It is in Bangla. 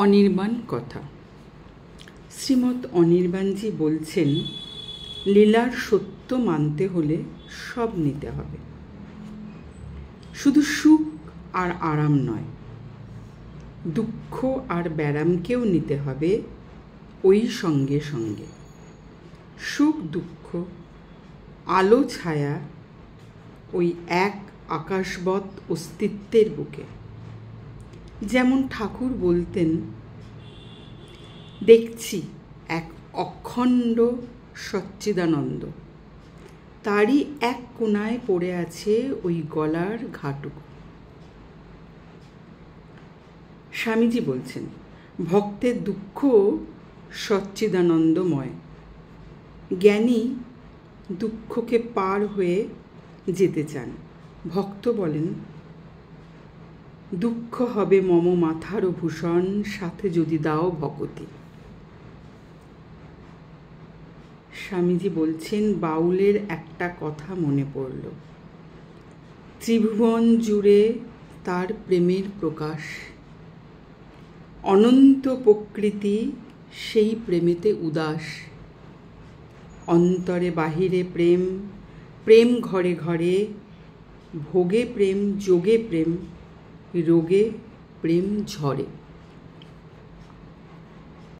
অনির্বাণ কথা। শ্রীমৎ অনির্বাণজি বলছেন, লীলার সত্য মানতে হলে সব নিতে হবে, শুধু সুখ আর আরাম নয়, দুঃখ আর ব্যারামকেও নিতে হবে ওই সঙ্গে সঙ্গে। সুখ দুঃখ, আলো ছায়া ওই এক আকাশবৎ অস্তিত্বের বুকে। যেমন ঠাকুর বলতেন, দেখছি এক অখণ্ড সচ্চিদানন্দ, তারই এক কোণায় পড়ে আছে ওই গলার ঘাটুক। স্বামীজি বলছেন, ভক্তের দুঃখ সচ্চিদানন্দময়। জ্ঞানী দুঃখকে পার হয়ে যেতে চান। ভক্ত বলেন, দুঃখ হবে মম মাথার ভূষণ, সাথে যদি দাও ভগতি। স্বামীজি বলছেন, বাউলের একটা কথা মনে পড়ল, ত্রিভুবন জুড়ে তার প্রেমের প্রকাশ, অনন্ত প্রকৃতি সেই প্রেমেতে উদাস। অন্তরে বাহিরে প্রেম, প্রেম ঘরে ঘরে, ভোগে প্রেম, যোগে প্রেম, রোগে প্রেম ঝরে।